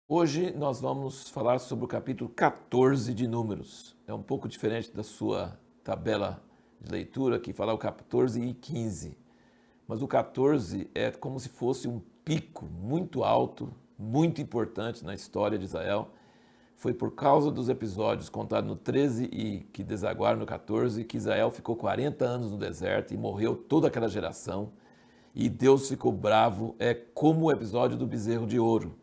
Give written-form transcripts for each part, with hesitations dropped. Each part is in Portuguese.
Hoje nós vamos falar sobre o capítulo 14 de Números. É um pouco diferente da sua tabela de leitura, que fala o 14 e 15. Mas o 14 é como se fosse um pico muito alto, muito importante na história de Israel. Foi por causa dos episódios contados no 13 e que desaguaram no 14 que Israel ficou 40 anos no deserto e morreu toda aquela geração. E Deus ficou bravo, é como o episódio do bezerro de ouro.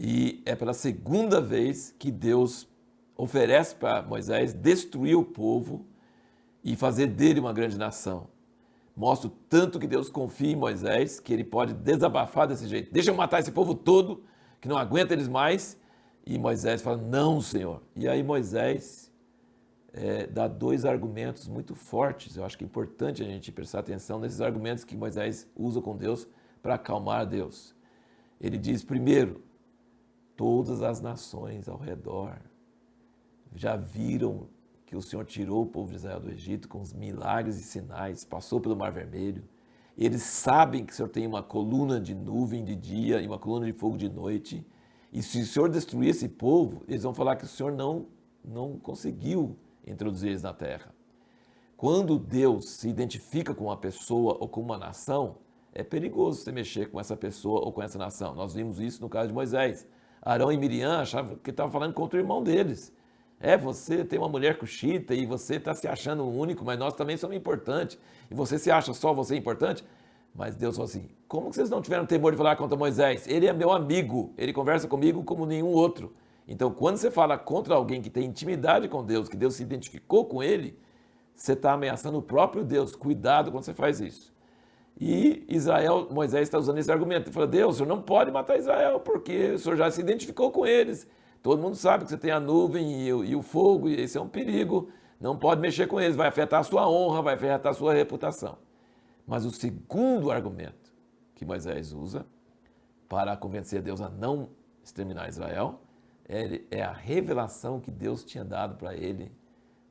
E é pela segunda vez que Deus oferece para Moisés destruir o povo e fazer dele uma grande nação. Mostra o tanto que Deus confia em Moisés, que ele pode desabafar desse jeito. Deixa eu matar esse povo todo, que não aguenta eles mais. E Moisés fala, não, Senhor. E aí Moisés dá dois argumentos muito fortes. Eu acho que é importante a gente prestar atenção nesses argumentos que Moisés usa com Deus para acalmar Deus. Ele diz, primeiro, todas as nações ao redor já viram que o Senhor tirou o povo de Israel do Egito com os milagres e sinais, passou pelo Mar Vermelho. Eles sabem que o Senhor tem uma coluna de nuvem de dia e uma coluna de fogo de noite. E se o Senhor destruir esse povo, eles vão falar que o Senhor não conseguiu introduzir eles na terra. Quando Deus se identifica com uma pessoa ou com uma nação, é perigoso você mexer com essa pessoa ou com essa nação. Nós vimos isso no caso de Moisés. Arão e Miriam achavam que estavam falando contra o irmão deles. Você tem uma mulher cuxita e você está se achando único, mas nós também somos importantes. E você se acha só você importante? Mas Deus falou assim, como que vocês não tiveram temor de falar contra Moisés? Ele é meu amigo, ele conversa comigo como nenhum outro. Então, quando você fala contra alguém que tem intimidade com Deus, que Deus se identificou com ele, você está ameaçando o próprio Deus. Cuidado quando você faz isso. E Moisés está usando esse argumento. Ele fala, Deus, o senhor não pode matar Israel, porque o senhor já se identificou com eles. Todo mundo sabe que você tem a nuvem e o fogo, e esse é um perigo. Não pode mexer com eles, vai afetar a sua honra, vai afetar a sua reputação. Mas o segundo argumento que Moisés usa para convencer Deus a não exterminar Israel é a revelação que Deus tinha dado para ele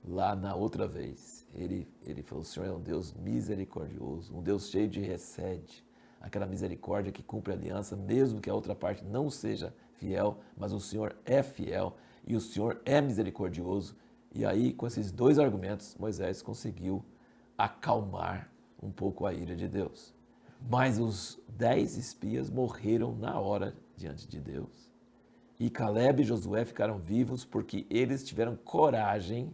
lá na outra vez. Ele falou, o Senhor é um Deus misericordioso, um Deus cheio de recede, aquela misericórdia que cumpre a aliança, mesmo que a outra parte não seja fiel, mas o Senhor é fiel e o Senhor é misericordioso. E aí, com esses dois argumentos, Moisés conseguiu acalmar um pouco a ira de Deus. Mas os 10 espias morreram na hora diante de Deus. E Caleb e Josué ficaram vivos porque eles tiveram coragem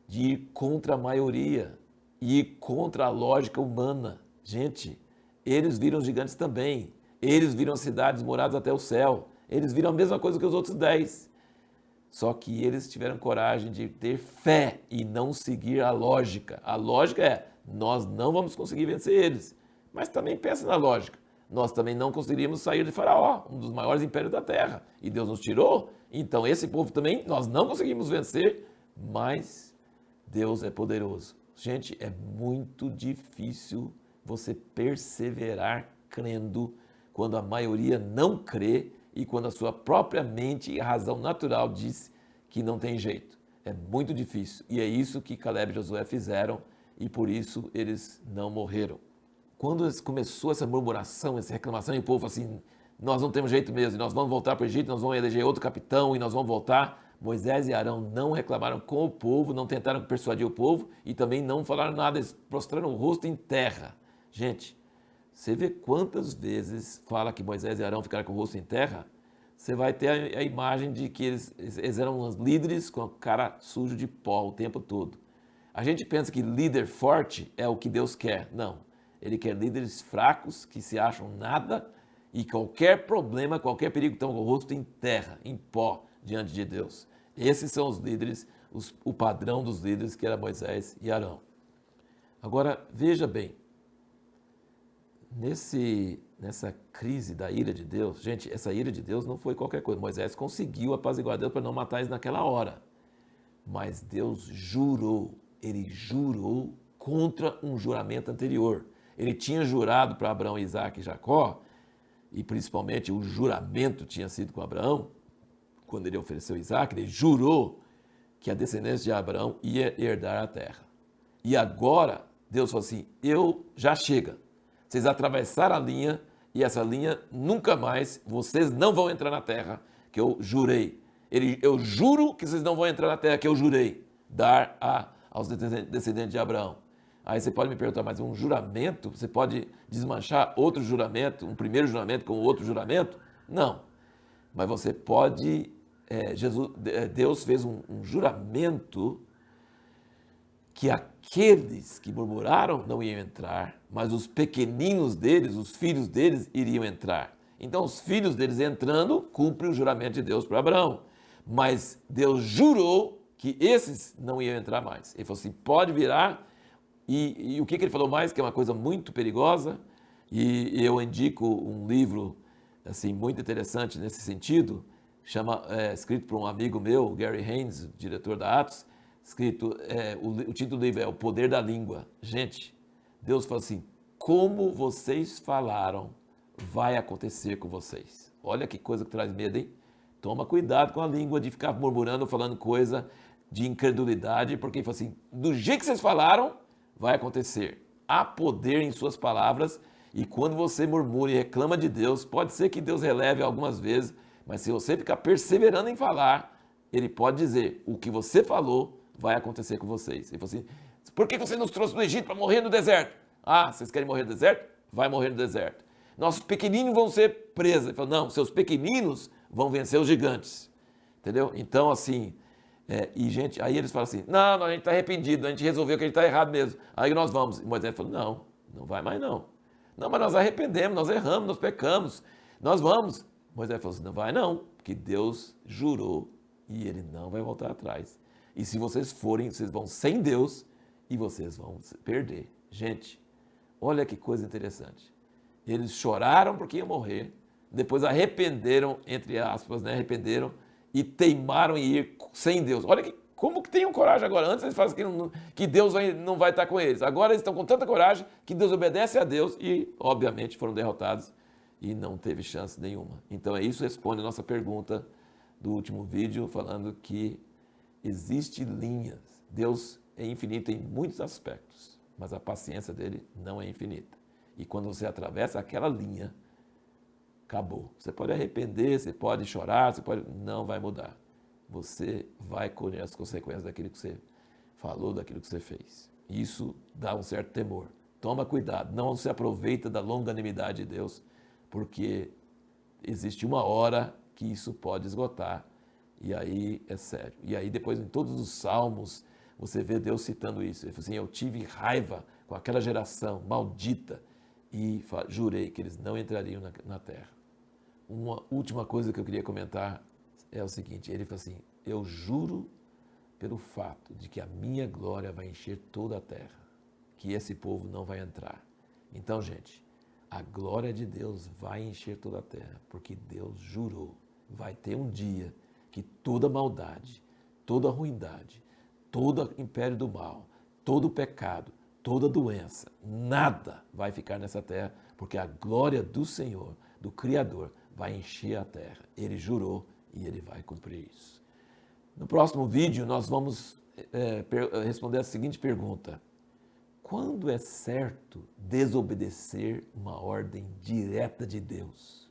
de ir contra a maioria e ir contra a lógica humana. Gente, eles viram gigantes também. Eles viram cidades moradas até o céu. Eles viram a mesma coisa que os outros 10. Só que eles tiveram coragem de ter fé e não seguir a lógica. A lógica é, nós não vamos conseguir vencer eles. Mas também pensa na lógica. Nós também não conseguiríamos sair de Faraó, um dos maiores impérios da terra. E Deus nos tirou. Então esse povo também nós não conseguimos vencer, mas Deus é poderoso. Gente, é muito difícil você perseverar crendo quando a maioria não crê e quando a sua própria mente e a razão natural diz que não tem jeito. É muito difícil. E é isso que Caleb e Josué fizeram e por isso eles não morreram. Quando começou essa murmuração, essa reclamação, e o povo assim, nós não temos jeito mesmo, nós vamos voltar para o Egito, nós vamos eleger outro capitão e nós vamos voltar. Moisés e Arão não reclamaram com o povo, não tentaram persuadir o povo e também não falaram nada, eles prostraram o rosto em terra. Gente, você vê quantas vezes fala que Moisés e Arão ficaram com o rosto em terra, você vai ter a imagem de que eles eram uns líderes com a cara sujo de pó o tempo todo. A gente pensa que líder forte é o que Deus quer. Não. Ele quer líderes fracos que se acham nada e qualquer problema, qualquer perigo estão com o rosto em terra, em pó, diante de Deus. Esses são os líderes, o padrão dos líderes que era Moisés e Arão. Agora, veja bem, nessa crise da ira de Deus, gente, essa ira de Deus não foi qualquer coisa. Moisés conseguiu apaziguar Deus para não matar eles naquela hora. Mas Deus jurou, ele jurou contra um juramento anterior. Ele tinha jurado para Abraão, Isaac e Jacó, e principalmente o juramento tinha sido com Abraão, quando ele ofereceu Isaac, ele jurou que a descendência de Abraão ia herdar a terra. E agora, Deus falou assim, já chega. Vocês atravessaram a linha e essa linha nunca mais, vocês não vão entrar na terra. que eu jurei. Eu juro que vocês não vão entrar na terra que eu jurei dar aos descendentes de Abraão. Aí você pode me perguntar, mas um juramento, você pode desmanchar outro juramento, um primeiro juramento com outro juramento? Não. Mas você pode, Deus fez um juramento que aqueles que murmuraram não iam entrar, mas os pequeninos deles, os filhos deles, iriam entrar. Então os filhos deles entrando, cumprem o juramento de Deus para Abraão. Mas Deus jurou que esses não iam entrar mais. Ele falou assim, pode virar. E o que ele falou mais, que é uma coisa muito perigosa, e eu indico um livro assim, muito interessante nesse sentido, escrito por um amigo meu, Gary Haynes, diretor da Atos, o título do livro é O Poder da Língua. Gente, Deus falou assim, como vocês falaram, vai acontecer com vocês. Olha que coisa que traz medo, hein? Toma cuidado com a língua de ficar murmurando, falando coisa de incredulidade, porque ele falou assim, do jeito que vocês falaram, vai acontecer. Há poder em suas palavras e quando você murmura e reclama de Deus, pode ser que Deus releve algumas vezes, mas se você ficar perseverando em falar, Ele pode dizer, o que você falou vai acontecer com vocês. Ele falou assim, por que você nos trouxe do Egito para morrer no deserto? Ah, vocês querem morrer no deserto? Vai morrer no deserto. Nossos pequeninos vão ser presos. Ele falou, não, seus pequeninos vão vencer os gigantes. Entendeu? Então, assim... gente, aí eles falam assim, não, a gente está arrependido, a gente resolveu que a gente está errado mesmo, aí nós vamos. E Moisés falou, não vai mais não. Não, mas nós arrependemos, nós erramos, nós pecamos, nós vamos. Moisés falou assim, não vai não, porque Deus jurou e ele não vai voltar atrás. E se vocês forem, vocês vão sem Deus e vocês vão perder. Gente, olha que coisa interessante. Eles choraram porque iam morrer, depois arrependeram, entre aspas, né, arrependeram, e teimaram em ir sem Deus. Olha como que tenham coragem agora. Antes eles falam que Deus não vai estar com eles. Agora eles estão com tanta coragem que Deus obedece a Deus e, obviamente, foram derrotados e não teve chance nenhuma. Então isso responde a nossa pergunta do último vídeo, falando que existe linhas. Deus é infinito em muitos aspectos, mas a paciência dele não é infinita. E quando você atravessa aquela linha, acabou. Você pode arrepender, você pode chorar, não vai mudar. Você vai colher as consequências daquilo que você falou, daquilo que você fez. Isso dá um certo temor. Toma cuidado, não se aproveita da longanimidade de Deus, porque existe uma hora que isso pode esgotar, e aí é sério. E aí depois em todos os salmos, você vê Deus citando isso. Ele falou assim, eu tive raiva com aquela geração maldita, e jurei que eles não entrariam na terra. Uma última coisa que eu queria comentar é o seguinte, ele falou assim, eu juro pelo fato de que a minha glória vai encher toda a terra, que esse povo não vai entrar. Então, gente, a glória de Deus vai encher toda a terra, porque Deus jurou. Vai ter um dia que toda maldade, toda ruindade, todo império do mal, todo pecado, toda doença, nada vai ficar nessa terra, porque a glória do Senhor, do Criador, vai encher a terra. Ele jurou e ele vai cumprir isso. No próximo vídeo, nós vamos responder a seguinte pergunta. Quando é certo desobedecer uma ordem direta de Deus?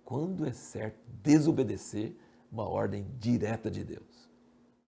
Quando é certo desobedecer uma ordem direta de Deus?